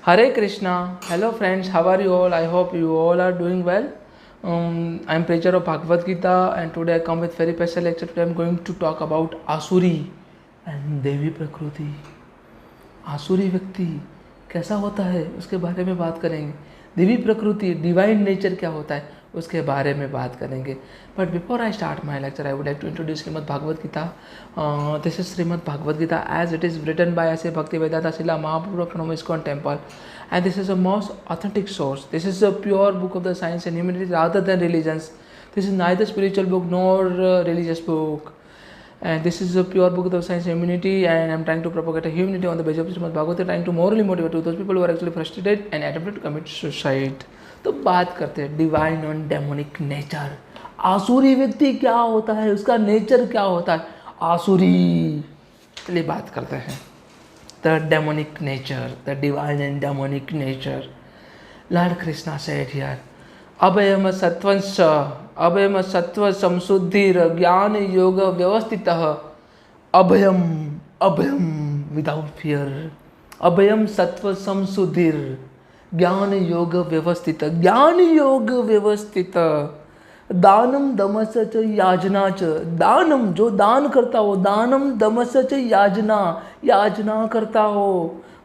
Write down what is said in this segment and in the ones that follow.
Hare Krishna. Hello friends, how are you all? I hope you all are doing well. I am preacher of Bhagavad Gita and today I come with very special lecture. Today I am going to talk about Asuri and Devi Prakruti. आसुरी व्यक्ति कैसा होता है उसके बारे में बात करेंगे. देवी प्रकृति डिवाइन नेचर क्या होता है उसके बारे में बात करेंगे. But before I start my lecture I would like to introduce Shrimad Bhagavad Gita. This is Shrimad Bhagavad Gita as it is written by A C Bhaktivedanta Srila Mahaprabhu from ISKCON temple. And this is a most authentic source. This is a pure book of the science and humanity rather than religions. This is neither spiritual book nor religious book. And this is a pure book of the science and humanity, and I'm trying to propagate a humanity on the basis of Srimad Bhagavatam, trying to morally motivate to those people who are actually frustrated and attempted to commit suicide. तो बात करते हैं divine और demonic nature. आसुरी व्यक्ति क्या होता है, उसका नेचर क्या होता है. आसुरी चलिए बात करते हैं. The demonic nature, the divine and demonic nature. Lord Krishna said here, अभयम सत्वंश अभयम सत्व संशुद्धिर ज्ञान योग व्यवस्थितः. अभयम अभयम विदाउट फियर. अभयम सत्व संशुद्धिर ज्ञान योग व्यवस्थित. ज्ञान योग व्यवस्थित. दानम दमस च याजना च. दानम जो दान करता हो, दानम दमस च याजना, याजना करता हो,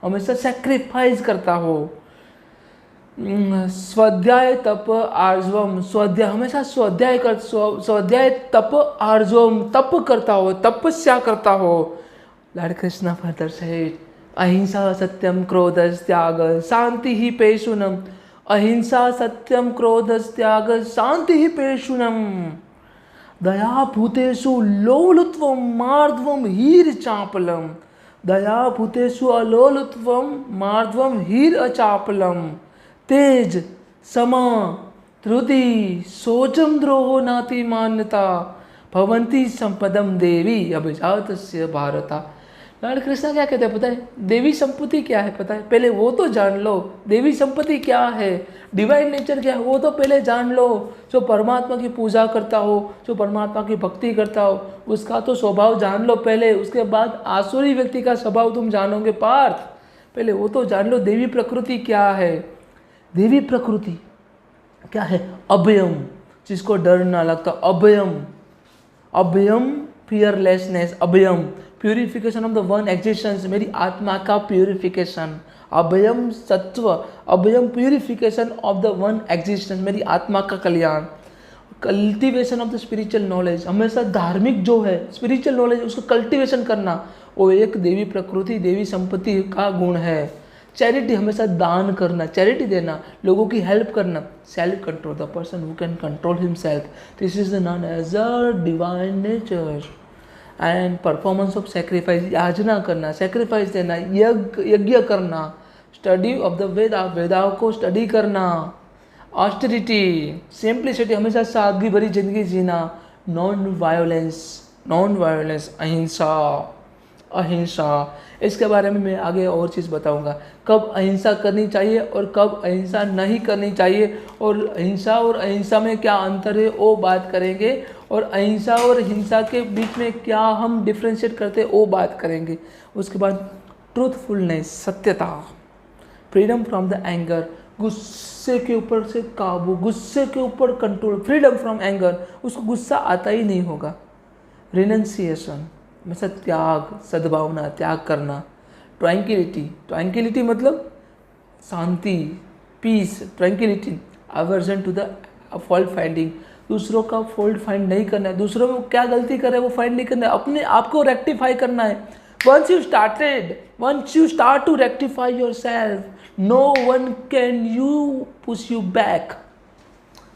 हमेशा सेक्रीफाइस करता हो. स्वाध्याय तप आर्जवम. स्वाध्याय हमेशा स्वाध्याय कर स्वाध्याय तप आर्जवम तप करता हो, तपस्या करता हो. लॉर्ड कृष्ण फर्दर सेड अहिंसा सत्यम क्रोध त्याग शांति ही पेशुनम. अहिंसा सत्यम क्रोध त्याग शांति ही पेशुनम. दया भूतेषु लोलुत्वम मार्दवम हीर चापलम. दया भूतेषु अलोलुत्वम मार्दवम हीर अचापलम. तेज समा धृति शोचम द्रोहो नाति मान्यता भवंती संपदम देवी अभिजातस्य भारता. लॉर्ड कृष्णा क्या कहते हैं पता है. देवी संपत्ति क्या है पता है, पहले वो तो जान लो. देवी संपत्ति क्या है, डिवाइन नेचर क्या है वो तो पहले जान लो. जो परमात्मा की पूजा करता हो, जो परमात्मा की भक्ति करता हो, उसका तो स्वभाव जान लो पहले. उसके बाद आसुरी व्यक्ति का स्वभाव तुम जानोगे पार्थ. पहले वो तो जान लो देवी प्रकृति क्या है. देवी प्रकृति क्या है. अभयम जिसको डर ना लगता. अभयम अभयम फियरलेसनेस. अभयम purification of the one existence, मेरी आत्मा का प्यूरिफिकेशन. अभयम सत्व अभयम purification of the one existence, मेरी आत्मा का कल्याण. Cultivation of the spiritual knowledge, हमेशा धार्मिक जो है स्पिरिचुअल नॉलेज उसको कल्टिवेशन करना, वो एक देवी प्रकृति देवी संपत्ति का गुण है. चैरिटी हमेशा दान करना, चैरिटी देना, लोगों की हेल्प करना. Self control the person who can control himself, this is known as a divine nature. And performance of sacrifice, याचना करना, सेक्रीफाइस देना, यज्ञ करना, स्टडी ऑफ द वेदाओं को स्टडी करना. ऑस्टेरिटी सिंप्लिसिटी, हमेशा सादगी भरी जिंदगी जीना. नॉन वायोलेंस अहिंसा. अहिंसा इसके बारे में मैं आगे और चीज़ बताऊंगा. कब अहिंसा करनी चाहिए और कब अहिंसा नहीं करनी चाहिए, और अहिंसा और अहिंसा में क्या अंतर है वो बात करेंगे. और अहिंसा और हिंसा के बीच में क्या हम डिफ्रेंशिएट करते हैं वो बात करेंगे. उसके बाद ट्रूथफुलनेस, सत्यता. फ्रीडम फ्रॉम द एंगर, गुस्से के ऊपर से काबू, गुस्से के ऊपर कंट्रोल. फ्रीडम फ्रॉम एंगर, उसको गुस्सा आता ही नहीं होगा. रिनंसिएशन हमेशा त्याग, सद्भावना, त्याग करना. ट्रैंक्विलिटी मतलब शांति, peace, tranquility. Aversion to the fault finding, दूसरों का फॉल्ट फाइंड नहीं करना है. दूसरों में क्या गलती कर रहे हैं वो फाइंड नहीं करना है, अपने आप को रेक्टिफाई करना है. once you start to rectify yourself, no one can you push you back.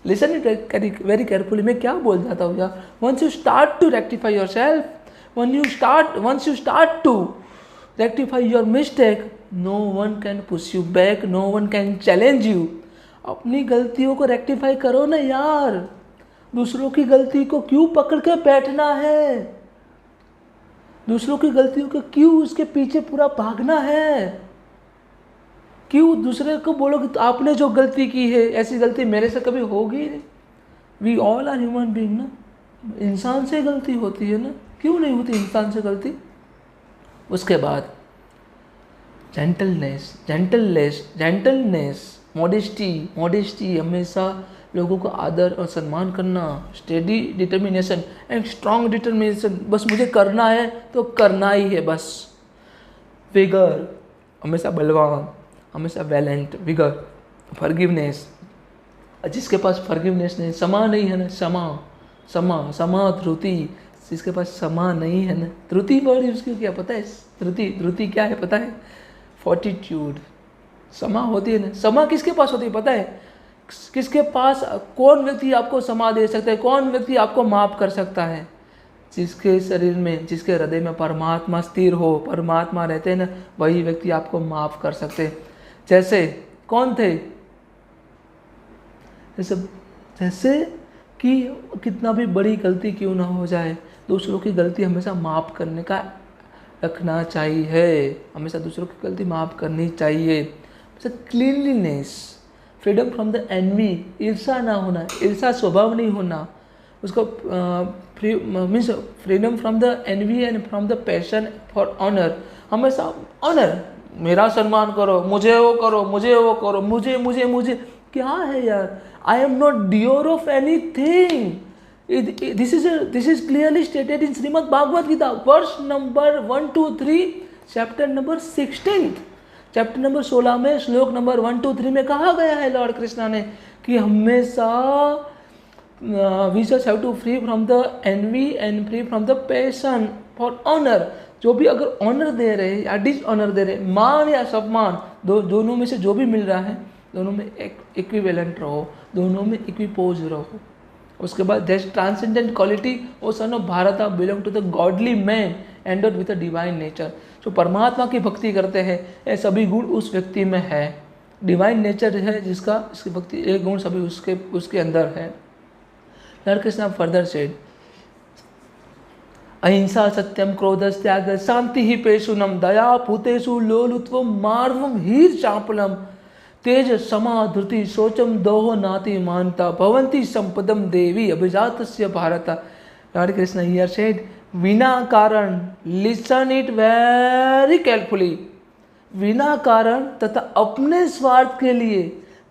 Listen it very carefully. मैं क्या बोल जाता हूँ यार. once you start to rectify yourself, once you start to rectify your mistake, no one can push you back, no one can challenge you. अपनी गलतियों को rectify करो ना यार. दूसरों की गलती को क्यों पकड़ के बैठना है, दूसरों की गलतियों को क्यों उसके पीछे पूरा भागना है. क्यों दूसरे को बोलो कि आपने जो गलती की है ऐसी गलती मेरे से कभी होगी नहीं. We all are human being ना. इंसान से गलती होती है ना, क्यों नहीं होती इंसान से गलती. उसके बाद जेंटलनेस, मॉडेस्टी, हमेशा लोगों का आदर और सम्मान करना, steady determination and strong determination, बस मुझे करना है तो करना ही है बस। विगर, हमेशा बलवान, हमेशा वैलेंट, विगर। फॉरगिवनेस, जिसके पास फॉरगिवनेस नहीं, क्षमा नहीं है ना, क्षमा, धृति, जिसके पास क्षमा नहीं है ना, धृति वर्ड यूज क्यों किया पता है? धृति क्या है पता है? फोर्टिट्यूड। क्षमा होती है ना, क्षमा किसके पास होती है पता है? किसके पास, कौन व्यक्ति आपको क्षमा दे सकता है, कौन व्यक्ति आपको माफ कर सकता है? जिसके शरीर में, जिसके हृदय में परमात्मा स्थिर हो, परमात्मा रहते हैं ना, वही व्यक्ति आपको माफ कर सकते हैं। जैसे कौन थे? जैसे कि कितना भी बड़ी गलती क्यों ना हो जाए, दूसरों की गलती हमेशा माफ़ करने का रखना चाहिए, हमेशा दूसरों की गलती माफ़ करनी चाहिए। जैसे cleanliness, freedom from the envy, ईर्षा ना होना, ईर्षा स्वभाव नहीं होना, उसको means freedom from the envy and from the passion for honour, हमेशा ऑनर, मेरा सम्मान करो, मुझे वो करो, मुझे क्या है यार? I am not dear of anything. This is clearly stated in Srimad Bhagavad Gita, verse number 1 to 3, chapter number 16, chapter number 16 में श्लोक नंबर 1 to 3 में कहा गया है लॉर्ड कृष्णा ने कि हमेशा we just have to free from the envy and free from the passion for honor। जो भी अगर ऑनर दे रहे हैं या डिसऑनर दे रहे हैं, मान या सम्मान, दोनों में से जो भी मिल रहा है, दोनों में इक्विवेलेंट रहो, दोनों में इक्विपोज रहो। उसके बाद that transcendent quality, O son of Bharata belong to the godly man endowed with the divine nature. जो परमात्मा की भक्ति करते हैं, ये सभी गुण उस व्यक्ति में है। डिवाइन नेचर है जिसका, इसकी भक्ति, ये गुण सभी उसके अंदर है। लॉर्ड कृष्णा फर्दर सेड, अहिंसा सत्यम क्रोधस त्याग शांति ही पेशुनम दया भूतेषु लोलुत्व मार्वम हीर चापलम तेज समा धृति शोचम दोह नाति मानता भवंती संपदम देवी अभिजातस्य Bharata. Lord Krishna here said, बिना कारण, लिसन इट वेरी केयरफुली, बिना कारण तथा अपने स्वार्थ के लिए,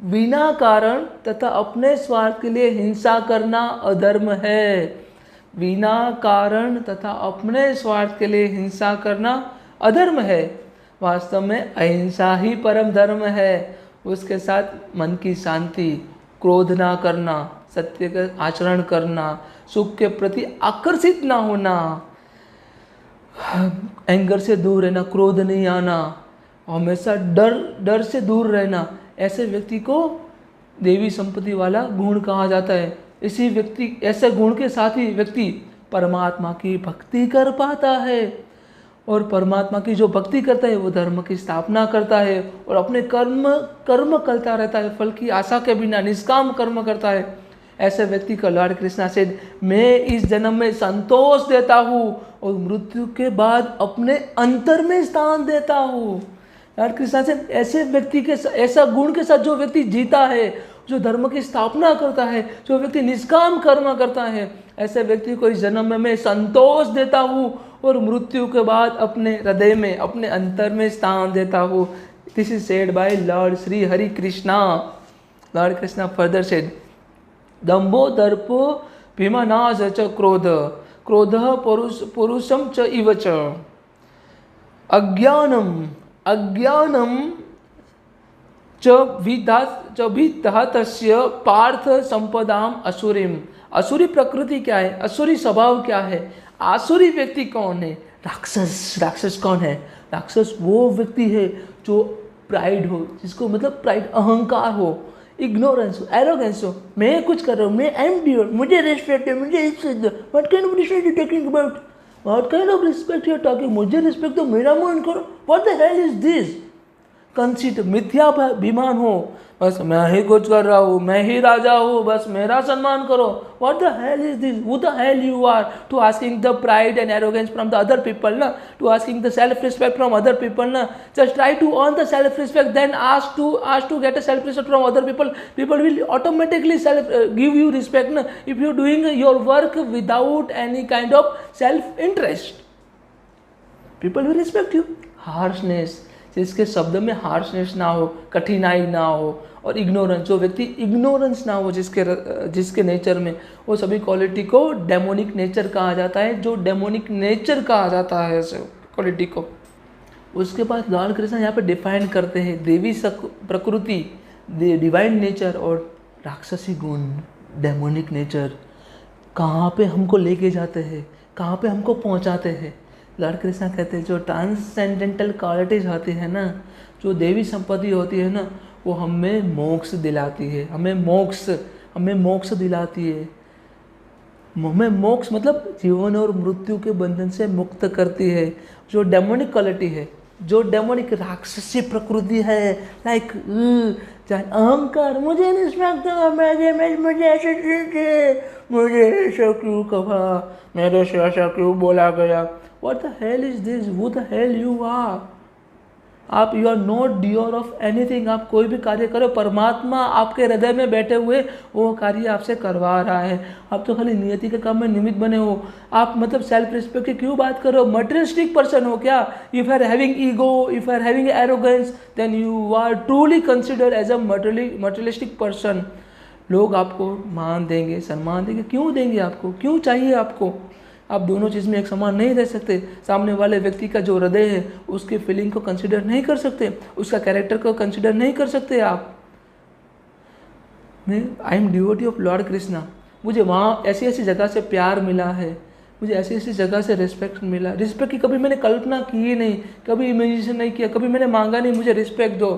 बिना कारण तथा अपने स्वार्थ के लिए हिंसा करना अधर्म है। बिना कारण तथा अपने स्वार्थ के लिए हिंसा करना अधर्म है। वास्तव में अहिंसा ही परम धर्म है। उसके साथ मन की शांति, क्रोध ना करना, सत्य का आचरण करना, सुख के प्रति आकर्षित ना होना, एंगर से दूर रहना, क्रोध नहीं आना, हमेशा डर से दूर रहना, ऐसे व्यक्ति को देवी संपत्ति वाला गुण कहा जाता है। इसी व्यक्ति, ऐसे गुण के साथ ही व्यक्ति परमात्मा की भक्ति कर पाता है, और परमात्मा की जो भक्ति करता है वो धर्म की स्थापना करता है और अपने कर्म करता रहता है, फल की आशा के बिना निष्काम कर्म करता है। ऐसे व्यक्ति को लॉर्ड कृष्णा से, मैं इस जन्म में संतोष देता हूँ और मृत्यु के बाद अपने अंतर में स्थान देता हूँ। लॉर्ड कृष्णा से ऐसे व्यक्ति के, ऐसा गुण के साथ जो व्यक्ति जीता है, जो धर्म की स्थापना करता है, जो व्यक्ति निष्काम कर्म करता है, ऐसे व्यक्ति को इस जन्म में मैं संतोष देता हूँ और मृत्यु के बाद अपने हृदय में, अपने अंतर में स्थान देता हूँ। This is said by lord Shri Hari Krishna. Lord Krishna further said, दंभो दर्पो भीमनाश च क्रोध, क्रोध पुरुषम च इव च, अज्ञानम च विधातस्य पार्थ संपदाम असुरीम। असुरी प्रकृति क्या है? असुरी स्वभाव क्या है? आसुरी व्यक्ति कौन है? राक्षस कौन है? राक्षस वो व्यक्ति है जो प्राइड हो, जिसको मतलब प्राइड, अहंकार हो, इग्नोरेंस हो, एरोगेंस हो, मैं कुछ कर रहा हूँ, मैं आई एम डियर, मुझे रिस्पेक्ट है, मुझे इज्जत दो। What kind of respect you talking about? What kind of respect you talking? मुझे रिस्पेक्ट दो, मेरा मान करो। What the hell is this? Conceit, मिथ्याभिमान हो, बस मैं ही कुछ कर रहा हूँ, मैं ही राजा हूँ, बस मेरा सम्मान करो। What the hell is this? Who the hell you are to asking the pride and arrogance from the other people, na? To asking the self-respect from other people, na? Just try to earn the self-respect, then ask to get a self-respect from other people. People will automatically give you respect, na? If you're doing your work without any kind of self-interest, people will respect you. Harshness, जिसके शब्द में harshness ना हो, कठिनाई ना हो, और ignorance, जो व्यक्ति इग्नोरेंस ना हो जिसके नेचर में, वो सभी क्वालिटी को डेमोनिक नेचर कहा जाता है, जो डेमोनिक नेचर कहा जाता है इस क्वालिटी को। उसके बाद लॉर्ड कृष्ण यहाँ पे डिफाइन करते हैं देवी प्रकृति, डिवाइन नेचर, और राक्षसी गुण, डेमोनिक नेचर कहाँ पे हमको लेके जाते हैं, कहाँ पे हमको पहुँचाते हैं। लॉर्ड कृष्ण कहते हैं जो ट्रांसेंडेंटल क्वालिटीज होती है ना, जो देवी संपत्ति होती है ना, वो हमें मोक्ष दिलाती है, हमें मोक्ष दिलाती है। हमें मोक्ष मतलब जीवन और मृत्यु के बंधन से मुक्त करती है। जो डेमोनिक क्वालिटी है, जो डेमोनिक राक्षसी प्रकृति है, लाइक अहंकार, मुझे रिस्पेक्ट दो, मुझे ऐसे चाहिए, मुझे ऐसा क्यों कहा, मेरे से ऐसा क्यों बोला गया, what the hell is this, who the hell you are. आप you are not dear of anything. आप कोई भी कार्य करो, परमात्मा आपके हृदय में बैठे हुए वो कार्य आपसे करवा रहा है। आप तो खाली नियति के काम में निमित्त बने हो। आप मतलब सेल्फ रिस्पेक्ट की क्यों बात करो? मटेरियलिस्टिक पर्सन हो क्या? If are having ego, if are having arrogance, then you are truly considered as a materialistic person. लोग आपको मान देंगे, सम्मान देंगे, क्यों देंगे आपको? क्यों चाहिए आपको? आप दोनों चीज़ में एक समान नहीं रह सकते। सामने वाले व्यक्ति का जो हृदय है उसके फीलिंग को कंसिडर नहीं कर सकते, उसका कैरेक्टर को कंसिडर नहीं कर सकते आप। I am devotee of Lord Krishna. मुझे वहाँ ऐसी ऐसी जगह से प्यार मिला है, मुझे ऐसी ऐसी जगह से रिस्पेक्ट मिला। रिस्पेक्ट की कभी मैंने कल्पना की ही नहीं, कभी इमेजिनेशन नहीं किया, कभी मैंने मांगा नहीं मुझे रिस्पेक्ट दो।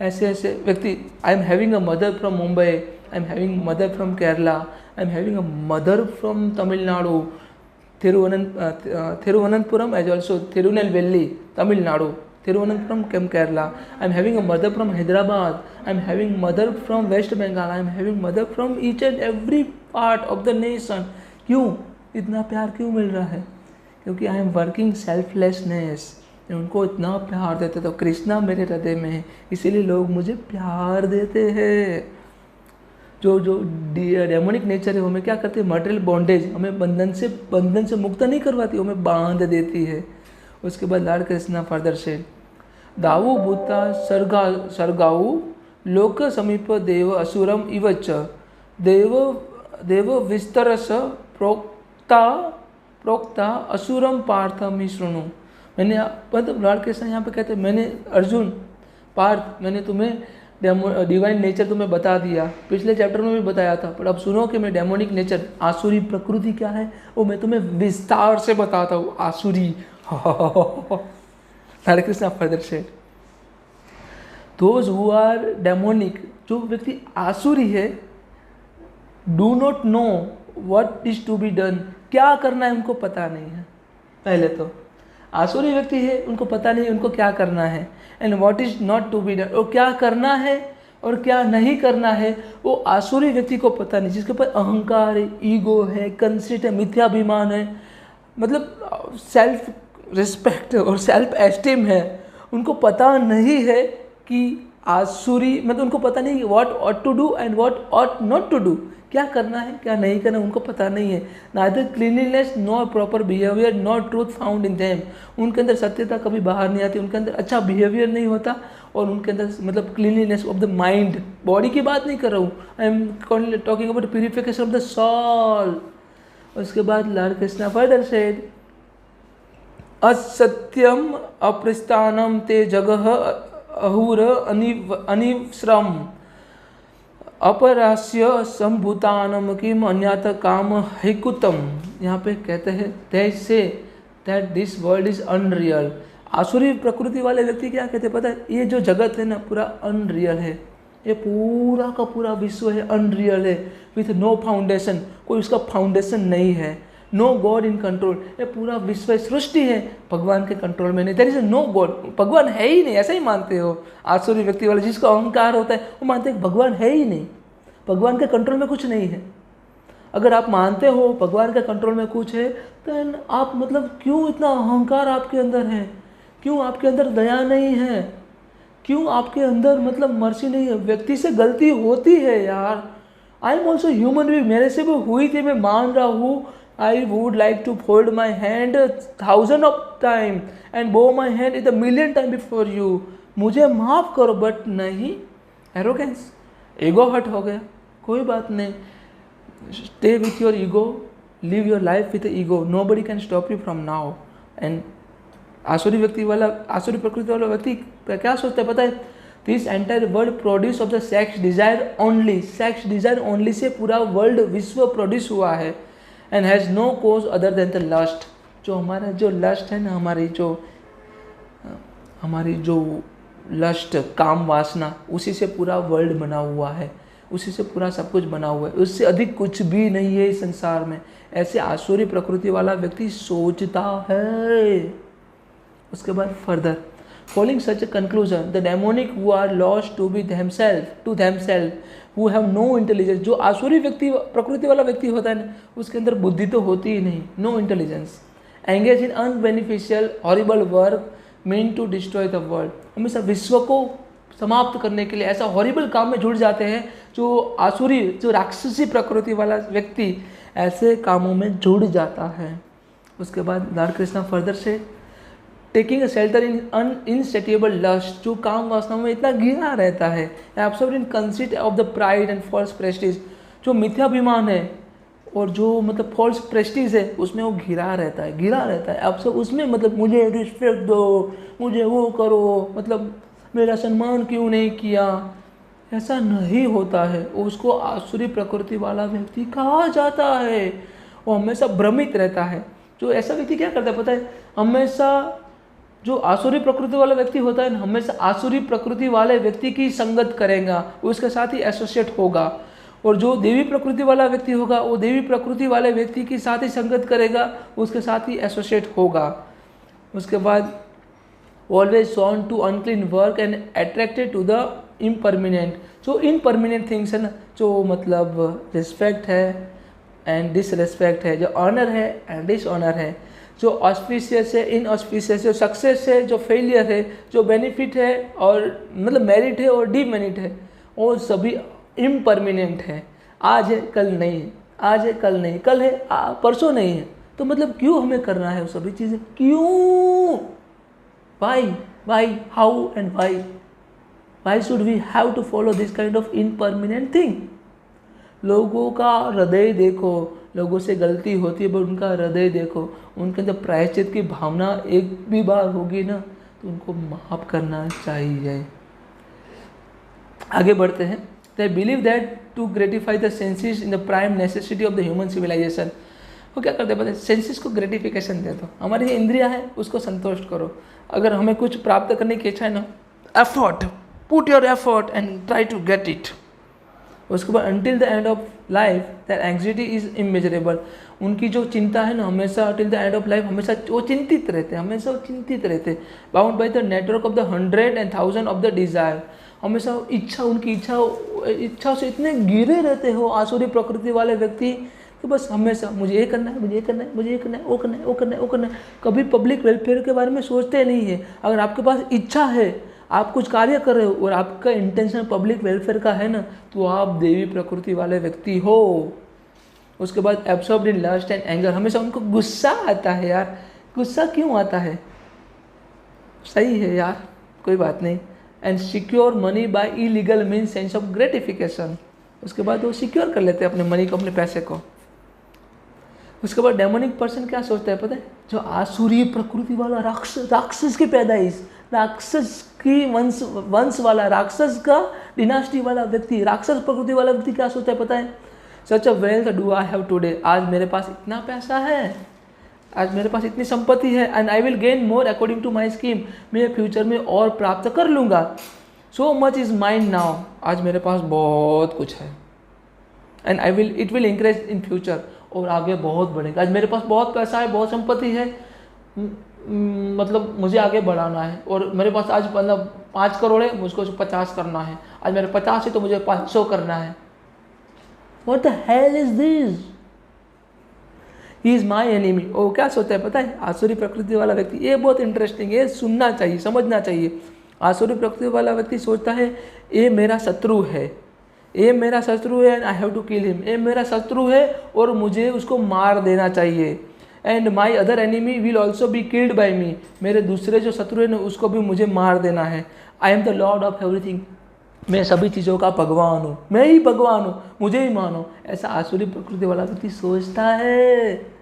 ऐसे ऐसे व्यक्ति, I am having a mother from Mumbai, I am having mother from Kerala, I am having a mother from Tamil Nadu, Thiruvananthapuram as also Tirunelveli, Tamil Nadu, Thiruvananthapuram from Kerala. I am having a mother from Hyderabad. I am having mother from West Bengal. I am having mother from each and every part of the nation. क्यों इतना प्यार क्यों मिल रहा है? क्योंकि I am working selflessness. उनको इतना प्यार देते तो कृष्णा मेरे हृदय में है, इसीलिए लोग मुझे प्यार देते हैं। जो डेमोनिक नेचर है वो हमें क्या करती है? मटेरियल बॉन्डेज, हमें बंधन से मुक्त नहीं करवाती, हमें बांध देती है। उसके बाद लॉर्ड कृष्णा फर्दर से दाऊ भूता सर्गाऊ लोक समीप देव असुरम इवच देव विस्तरस प्रोक्ता असुरम पार्थम शृणु। मैंने मतलब लॉर्ड कृष्ण यहाँ पे कहते हैं, मैंने अर्जुन पार्थ, मैंने तुम्हें डिवाइन नेचर तुम्हें बता दिया, पिछले चैप्टर में भी बताया था, पर अब सुनो कि मैं डेमोनिक नेचर, आसुरी प्रकृति क्या है वो मैं तुम्हें विस्तार से बताता हूँ। आसुरी Hare Krishna further says those who are demonic, जो व्यक्ति आसुरी है, do not know what is to be done, क्या करना है उनको पता नहीं है। पहले तो आसुरी व्यक्ति है, उनको पता नहीं उनको क्या करना है, and what is not to be done, और क्या करना है और क्या नहीं करना है वो आसुरी व्यक्ति को पता नहीं। जिसके ऊपर अहंकार है, ईगो है, कंसीट है, मिथ्याभिमान है, मतलब सेल्फ रिस्पेक्ट और सेल्फ एस्टीम है, उनको पता नहीं है कि आसुरी, मतलब उनको पता नहीं what ought to do and what ought not to do, क्या करना है क्या नहीं करना उनको पता नहीं है। Neither cleanliness nor proper behaviour not truth found in them, उनके अंदर सत्यता कभी बाहर नहीं आती, उनके अंदर अच्छा बिहेवियर नहीं होता, और उनके अंदर मतलब cleanliness of the mind, body की बात नहीं कर रहा हूँ, I am talking about purification of the soul. उसके बाद लॉर्ड कृष्णा फर्दर सेड असत्यम अप्रस्थानम ते जगह अहुर अनिश्रम अपरास्य संभूतानम किम अन्यत काम हैकुतम। यहाँ पे कहते हैं they say that this world is unreal। आसुरी प्रकृति वाले व्यक्ति क्या कहते हैं पता है? ये जो जगत है ना पूरा अनरियल है, ये पूरा का पूरा विश्व है अनरियल है, विथ नो फाउंडेशन, कोई उसका फाउंडेशन नहीं है, नो गॉड इन कंट्रोल, ये पूरा विश्व सृष्टि है भगवान के कंट्रोल में नहीं, देयर इज नो गॉड, भगवान है ही नहीं, ऐसा ही मानते हो आसुरी व्यक्ति वाले, जिसको अहंकार होता है वो मानते हैं भगवान है ही नहीं, भगवान के कंट्रोल में कुछ नहीं है। अगर आप मानते हो भगवान के कंट्रोल में कुछ है तो आप मतलब क्यों इतना अहंकार आपके अंदर है, क्यों आपके अंदर दया नहीं है, क्यों आपके अंदर मतलब मर्सी नहीं है। व्यक्ति से गलती होती है यार, I am also human being, मेरे से भी हुई थी, मैं मान रहा हूँ I would like to fold my hand 1,000 of time and bow my hand it 1,000,000 time before you. मुझे माफ़ करो, बट नहीं, एरोगेंस, ईगो हट हो गया, कोई बात नहीं, stay with your ego, live your life with ego, nobody can stop you from now. And आसुरी प्रकृति वाला व्यक्ति क्या सोचता है पता है? This entire world produce of the sex desire only से पूरा वर्ल्ड विश्व प्रोड्यूस हुआ है. And has no cause other than the lust. जो हमारा जो लस्ट है ना, हमारी जो लस्ट, काम वासना, उसी से पूरा वर्ल्ड बना हुआ है, उसी से पूरा सब कुछ बना हुआ है, उससे अधिक कुछ भी नहीं है इस संसार में. ऐसे आसुरी प्रकृति वाला व्यक्ति सोचता है. उसके बाद further following such a conclusion the demonic who are lost to themselves who have no intelligence. जो आसुरी व्यक्ति प्रकृति वाला व्यक्ति होता है ना, उसके अंदर बुद्धि तो होती ही नहीं, no intelligence. Engage in unbeneficial horrible work mean to destroy the world. हमेशा विश्व को समाप्त करने के लिए ऐसा हॉरिबल काम में जुड़ जाते हैं. जो राक्षसी प्रकृति वाला व्यक्ति ऐसे कामों में जुड़ जाता है. उसके बाद lord Krishna further say taking a shelter in an insatiable lust. जो काम वासनाओं में इतना घिरा रहता है. Absorbed in conceit of the pride and false prestige. जो मिथ्याभिमान है और जो मतलब फॉल्स प्रेस्टीज है, उसमें वो घिरा रहता है. आप सब उसमें मतलब मुझे रिस्पेक्ट दो, मुझे वो करो, मतलब मेरा सम्मान क्यों नहीं किया, ऐसा नहीं होता है. उसको आसुरी प्रकृति वाला व्यक्ति कहा जाता है. वो हमेशा भ्रमित रहता है. जो ऐसा व्यक्ति क्या करता है पता है? हमेशा जो आसुरी प्रकृति वाला व्यक्ति होता है, हमेशा आसुरी प्रकृति वाले व्यक्ति की संगत करेगा, उसके साथ ही एसोसिएट होगा. और जो देवी प्रकृति वाला व्यक्ति होगा, वो देवी प्रकृति वाले व्यक्ति के साथ ही संगत करेगा, उसके साथ ही एसोसिएट होगा. उसके बाद always sworn to unclean work and attracted to the impermanent. जो इनपरमिनेंट थिंग्स है ना, जो मतलब रिस्पेक्ट है एंड डिसरिस्पेक्ट है, जो ऑनर है एंड डिसऑनर है, जो ऑस्पिशियस है, इनऑस्पिशियस, जो सक्सेस है, जो फेलियर है, जो बेनिफिट है और मतलब मेरिट है और डिमेरिट है, वो सभी इम्परमिनेंट है. आज है कल नहीं है, आज है कल नहीं, कल है परसों नहीं है. तो मतलब क्यों हमें करना है वो सभी चीज़ें? क्यों? Why how and why should we have to follow this kind of impermanent thing? लोगों का हृदय देखो, लोगों से गलती होती है, बट उनका हृदय देखो, उनके अंदर प्रायश्चित की भावना एक भी बार होगी ना, तो उनको माफ़ करना चाहिए. आगे बढ़ते हैं. They believe that to gratify the senses in the prime necessity of the human civilization. वो क्या करते हैं पता है? सेंसेस को ग्रेटिफिकेशन दे दो. हमारी इंद्रियां हैं, उसको संतुष्ट करो. अगर हमें कुछ प्राप्त करने की इच्छा है ना, effort, put your effort and try to get it. उसके बाद until the end of life their anxiety is immeasurable. उनकी जो चिंता है ना, हमेशा till the end of life हमेशा वो चिंतित रहते. Bound by the network of the 100 and 1000 of the desire. हमेशा उनकी इच्छा से इतने गिरे रहते हो आसुरी प्रकृति वाले व्यक्ति कि बस हमेशा मुझे ये करना है, वो करना है. कभी पब्लिक वेलफेयर के बारे में सोचते नहीं है. अगर आपके पास इच्छा है, आप कुछ कार्य कर रहे हो और आपका इंटेंशन पब्लिक वेलफेयर का है ना, तो आप देवी प्रकृति वाले व्यक्ति हो. उसके बाद absorbed in lust and anger. हमेशा उनको गुस्सा आता है. यार गुस्सा क्यों आता है? सही है यार, कोई बात नहीं. And secure money by illegal mean sense of gratification. उसके बाद वो सिक्योर कर लेते हैं अपने मनी को, अपने पैसे को. उसके बाद डेमोनिक पर्सन क्या सोचता है पता है? जो आसुरी प्रकृति वाला राक्षस की पैदाइश, राक्षस की वंश वाला, राक्षस का डिनास्टी वाला व्यक्ति, राक्षस प्रकृति वाला व्यक्ति क्या सोचता है पता है? Such a wealth do I have today. आज मेरे पास इतना पैसा है, आज मेरे पास इतनी संपत्ति है. And I will gain more according to my scheme. मैं फ्यूचर में और प्राप्त कर लूँगा. So much is mind now. आज मेरे पास बहुत कुछ है. And it will increase in future. और आगे बहुत बढ़ेगा. आज मेरे पास बहुत पैसा है, बहुत संपत्ति है, मतलब मुझे आगे बढ़ाना है. और मेरे पास आज मतलब 5 करोड़ है, मुझको 50 करना है. आज मेरे 50 है तो मुझे 500 करना है. What the hell is this? He is my enemy. वो क्या सोचता है पता है? आसुरी प्रकृति वाला व्यक्ति. ये बहुत इंटरेस्टिंग है, सुनना चाहिए, समझना चाहिए. आसुरी प्रकृति वाला व्यक्ति सोचता है ये मेरा शत्रु है, ये मेरा शत्रु है and I have to kill him, ये मेरा शत्रु है और मुझे उसको मार देना चाहिए। And my other enemy will also be killed by me, मेरे दूसरे जो शत्रु है ना उसको भी मुझे मार देना है। I am the Lord of everything, मैं सभी चीज़ों का भगवान हूँ, मैं ही भगवान हूँ, मुझे ही मानो। ऐसा आसुरी प्रकृति वाला व्यक्ति सोचता है।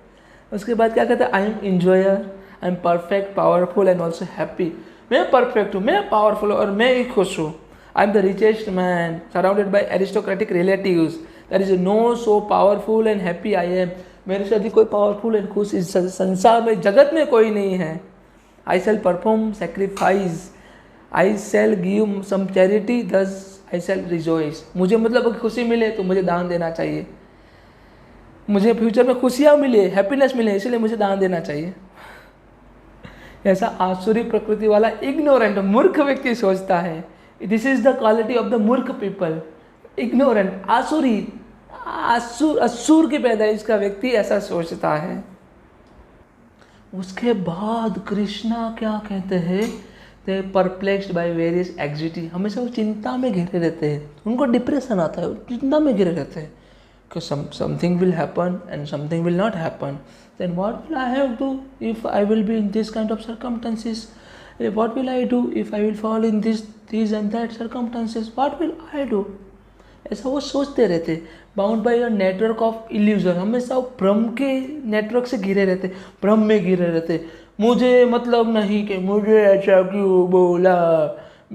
उसके बाद क्या कहता है, I am enjoyer, I am perfect, powerful and also happy. मैं परफेक्ट हूँ, मैं पावरफुल हूँ और मैं ही खुश हूँ। I am the richest man surrounded by aristocratic relatives, that is no so powerful and happy I am, मेरे से अधिक कोई पावरफुल एंड खुश इस संसार में, जगत में कोई नहीं है। आई शैल परफॉर्म सेक्रीफाइस, आई शैल गिव सम चैरिटी, दस आई शैल रिजॉइस। मुझे मतलब खुशी मिले तो मुझे दान देना चाहिए, मुझे फ्यूचर में खुशियाँ मिले, हैप्पीनेस मिले, इसलिए मुझे दान देना चाहिए। ऐसा आसुरी प्रकृति वाला इग्नोरेंट मूर्ख व्यक्ति सोचता है। This is the quality of the मूर्ख पीपल, इग्नोरेंट, आसुरी, असुर की पैदाइश का व्यक्ति ऐसा सोचता है। उसके बाद कृष्णा क्या कहते हैं, दे परप्लेक्स्ड बाय वेरियस एग्जिटी, हमेशा वो चिंता में घिरे रहते हैं, उनको डिप्रेशन आता है, चिंता में घिरे रहते हैं कि something will happen and something will not happen, then what will I have to if I will be in this kind of circumstances, what will I do if I will fall in these and that circumstances, what will I do, ऐसा वो सोचते रहते। Bound by a network of illusion, हमेशा वो भ्रम के network से घिरे रहते, भ्रम में घिरे रहते। मुझे मतलब नहीं कि मुझे ऐसा क्यों बोला,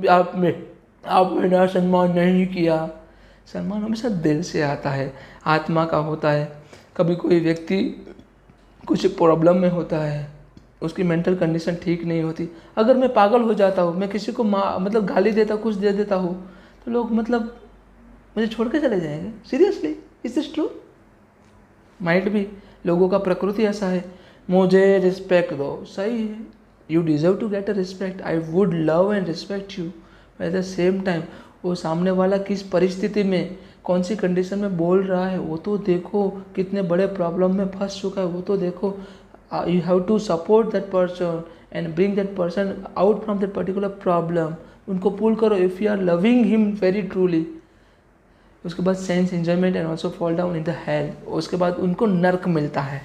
आप मेरा सम्मान नहीं किया। सम्मान हमेशा दिल से आता है, आत्मा का होता है। कभी कोई व्यक्ति कुछ प्रॉब्लम में होता है, उसकी मेंटल कंडीशन ठीक नहीं होती, अगर मैं पागल हो जाता हूँ, मैं किसी को मतलब गाली देता, कुछ दे देता हूँ, तो लोग मतलब मुझे छोड़ के चले जाएंगे। Seriously, is this true? Might भी, लोगों का प्रकृति ऐसा है, मुझे रिस्पेक्ट दो, सही है, you deserve to get a respect, I would love and respect you, at the same time वो सामने वाला किस परिस्थिति में, कौन सी कंडीशन में बोल रहा है वो तो देखो, कितने बड़े प्रॉब्लम में फंस चुका है वो तो देखो। You have to support that person and bring that person out from that particular problem, उनको पुल करो if you are loving him very truly. उसके बाद sense enjoyment and also fall down in the hell, उसके बाद उनको नर्क मिलता है,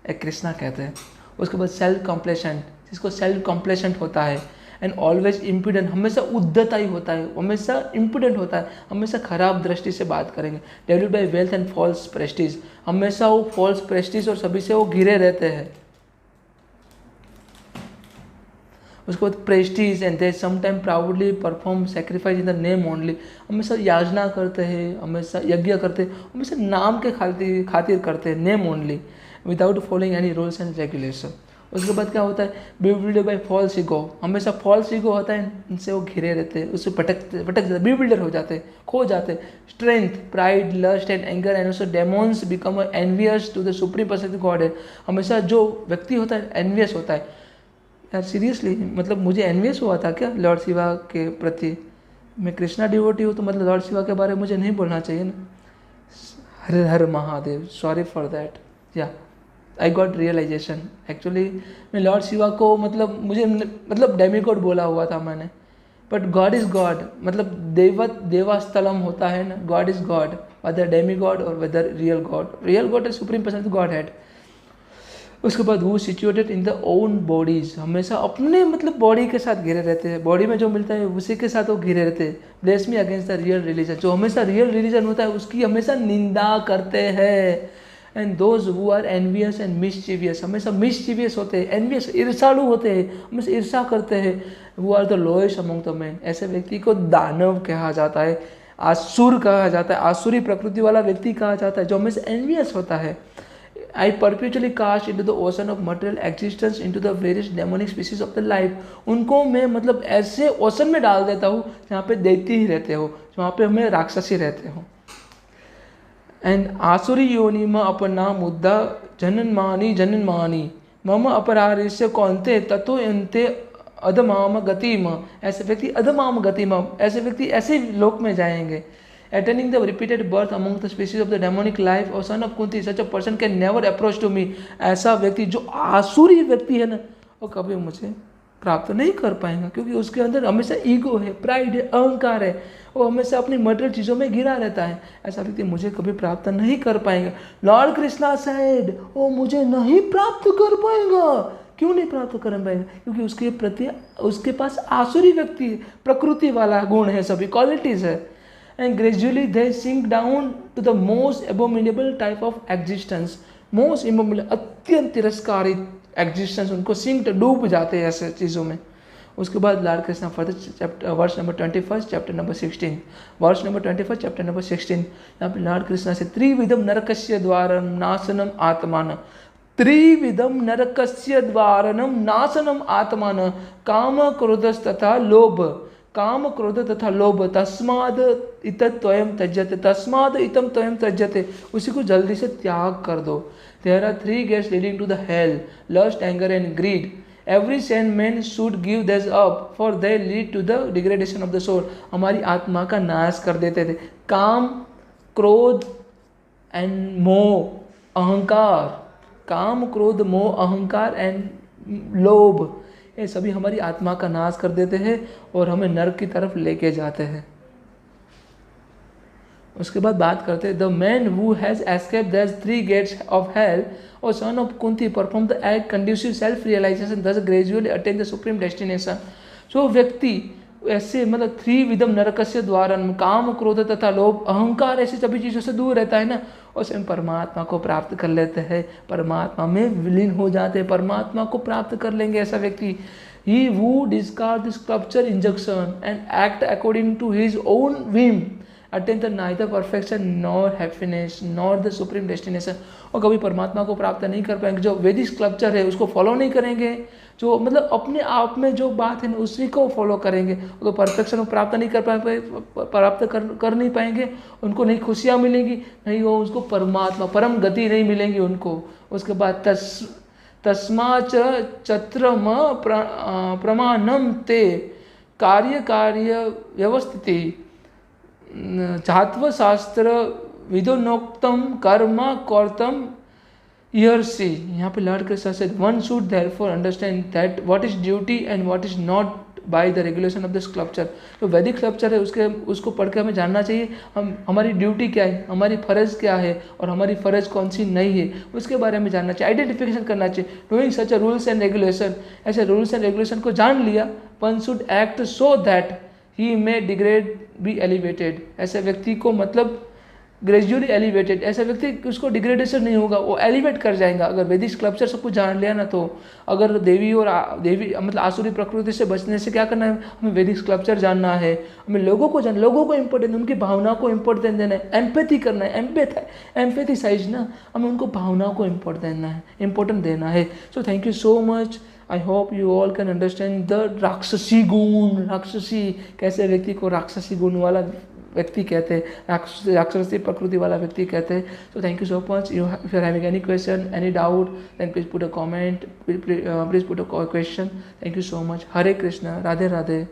एक कृष्णा कहते हैं। उसके बाद सेल्फ कॉम्प्लेसेंट, जिसको सेल्फ कॉम्प्लेसेंट होता है, एंड ऑलवेज इम्पिडेंट, हमेशा उद्धता ही होता है, हमेशा इम्पिडेंट होता है, हमेशा खराब दृष्टि से बात करेंगे। Developed by wealth and false prestige, हमेशा वो फॉल्स प्रेस्टीज और सभी से वो घिरे रहते हैं। उसके बाद Prestige and they sometime proudly perform sacrifice in the name only, हमेशा याचना करते हैं, हमेशा यज्ञ करते हैं, हमेशा नाम के खातिर करते हैं, name only, without following any rules and regulation. उसके बाद क्या होता है, बीविल्डर बाय फॉल्स ईगो, हमेशा फॉल्स ईगो होता है, इनसे वो घिरे रहते हैं, उससे भटक जाते, बीविल्डर हो जाते हैं, खो जाते हैं। Strength, pride, lust and anger and also demons become envious to the supreme person god है, हमेशा जो व्यक्ति होता है एनवियस होता है। यार सीरियसली, मतलब मुझे एनवियस हुआ था क्या लॉर्ड शिवा के प्रति? मैं कृष्णा डिवोटी हूँ तो मतलब लॉर्ड शिवा के बारे में मुझे नहीं बोलना चाहिए ना। हर हर महादेव, सॉरी फॉर दैट। या आई गॉट रियलाइजेशन, एक्चुअली मैं लॉर्ड शिवा को मतलब डेमी गॉड बोला हुआ था मैंने, बट गॉड इज़ गॉड, मतलब देवास्थलम होता है ना, god is god, whether demigod और whether real god is supreme person godhead. उसके बाद वो situated in the own bodies, हमेशा अपने मतलब बॉडी के साथ घिरे रहते हैं, बॉडी में जो मिलता है उसी के साथ वो घिरे रहते हैं। Bless me against the real religion, जो हमेशा रियल रिलीजन होता है उसकी हमेशा निंदा करते हैं। And those who are envious and mischievous, हमेशा मिसचीवियस होते हैं, एनवियस ईर्षालु होते हैं, हमेशा ईर्षा करते हैं। Who are the lowest among the man, ऐसे व्यक्ति को दानव कहा जाता है, आसुर कहा जाता है, आसुरी प्रकृति वाला व्यक्ति कहा जाता है, जो हमेशा एनवियस होता है। I perpetually cast into the ocean of material existence into the various demonic species of the life, उनको मैं मतलब ऐसे ओशन में डाल देता हूँ जहाँ पे दैत्य ही रहते हो, जहाँ पे हमें राक्षसी रहते हो। एंड आसुरी योनिमा अपना मुद्दा जननमानी मम अपरारिष्य कौनते ततो यन्ते अधमाम गतिम, ऐसे व्यक्ति अधमाम गतिम, ऐसे व्यक्ति ऐसे लोक में जाएंगे। Attending the repeated birth among the species of the demonic life or son of Kunti, such a person can never approach to me, ऐसा व्यक्ति जो आसुरी व्यक्ति है ना, वो कभी मुझे प्राप्त नहीं कर पाएगा, क्योंकि उसके अंदर हमेशा ईगो है, प्राइड है, अहंकार है, वो हमेशा अपनी मटेरियल चीज़ों में घिरा रहता है। ऐसा व्यक्ति मुझे कभी प्राप्त नहीं कर पाएगा। लॉर्ड कृष्णा सेड, वो मुझे नहीं प्राप्त कर पाएगा। क्यों नहीं प्राप्त कर पाएगा? क्योंकि उसके प्रति उसके पास आसुरी व्यक्ति प्रकृति वाला गुण है, सभी क्वालिटीज है। And gradually they sink down to the most abominable type of existence, most abominable, अत्यंत तिरस्कारित एग्जिस्टेंस, उनको सिंक डूब जाते हैं ऐसे चीज़ों में। उसके बाद lord Krishna further chapter verse number 21 chapter number 16, verse number 21 chapter number 16, यहाँ पे लॉर्ड कृष्णा से त्रिविधम नरकस्य द्वारम नाशनम आत्मान, त्रिविधम नरकस्य द्वारनम नाशनम आत्मान, काम क्रोधस तथा लोभ, काम क्रोध तथा लोभ, तस्माद इतत्वयम त्यज्यते, तस्माद इतम त्वयम त्यज्यते, उसी को जल्दी से त्याग कर दो। There are three gates leading to the hell: lust, anger and greed. Every sane man should give these up, for they lead to the degradation of the soul. हमारी आत्मा का नाश कर देते थे। काम, क्रोध एंड मोह, अहंकार, काम, क्रोध, मोह, अहंकार एंड लोभ, ये सभी हमारी आत्मा का नाश कर देते हैं और हमें नरक की तरफ लेके जाते हैं। उसके बाद बात करते हैं, the man who has escaped these three gates of hell और son of Kunti perform the act conducive self realization, thus gradually attain the supreme destination. जो व्यक्ति ऐसे मतलब त्रिविधम नरकस्य द्वारा, काम, क्रोध तथा लोभ, अहंकार, ऐसी सभी चीज़ों से दूर रहता है ना, और स्वयं परमात्मा को प्राप्त कर लेते हैं, परमात्मा में विलीन हो जाते हैं, परमात्मा को प्राप्त कर लेंगे ऐसा व्यक्ति। He who discards the sculpture injunction and act according to his own whim attain neither perfection nor happiness nor the supreme destination। और कभी परमात्मा को प्राप्त नहीं कर पाएंगे। जो वैदिक स्कल्पचर है उसको फॉलो नहीं करेंगे, जो मतलब अपने आप में जो बात है ना उसी को फॉलो करेंगे, तो परफेक्शन को प्राप्त नहीं कर पाएंगे, प्राप्त कर नहीं पाएंगे, उनको नहीं खुशियाँ मिलेंगी, नहीं वो उसको परमात्मा परम गति नहीं मिलेंगी उनको। उसके बाद तस्माच चत्रम प्रमाणम ते कार्य व्यवस्थिति चात्व शास्त्र विदोनोक्तम कर्म कर्तम इहर्षि। यहाँ पे लॉर्ड कृष्ण से one should therefore understand that what is duty and what is not by the regulation of the sculpture. तो वैदिक स्कल्पचर है उसको पढ़ के हमें जानना चाहिए हमारी ड्यूटी क्या है, हमारी फ़र्ज़ क्या है और हमारी फ़र्ज़ कौन सी नहीं है, उसके बारे में जानना चाहिए, आइडेंटिफिकेशन करना चाहिए। Doing such a rules and regulation, ऐसे रूल्स एंड रेगुलेशन को जान लिया, one should act so that he may degrade be elevated. ऐसे व्यक्ति को मतलब ग्रेजुअली एलिवेटेड, ऐसा व्यक्ति उसको डिग्रेडेशन नहीं होगा, वो एलिवेट कर जाएगा। अगर वैदिक स्कल्पचर सब कुछ जान लिया ना, तो अगर देवी मतलब आसुरी प्रकृति से बचने से क्या करना है, हमें वैदिक स्कल्पचर जानना है, हमें लोगों को इम्पोर्टेंट, उनकी भावनाओं को इम्पोर्टेंस देना है, एम्पैथी करना है, एम्पैथीसाइज ना, हमें उनको भावनाओं को इम्पोर्टेंट देना है। सो thank you so much. I hope you all can understand the राक्षसी गुण। राक्षसी कैसे व्यक्ति को राक्षसी गुण वाला व्यक्ति कहते हैं, राक्षसी प्रकृति वाला व्यक्ति कहते हैं। So thank you so much. If you are having any question, any doubt, then please put a comment, please put a question. Thank you so much. Hare Krishna, Radhe Radhe.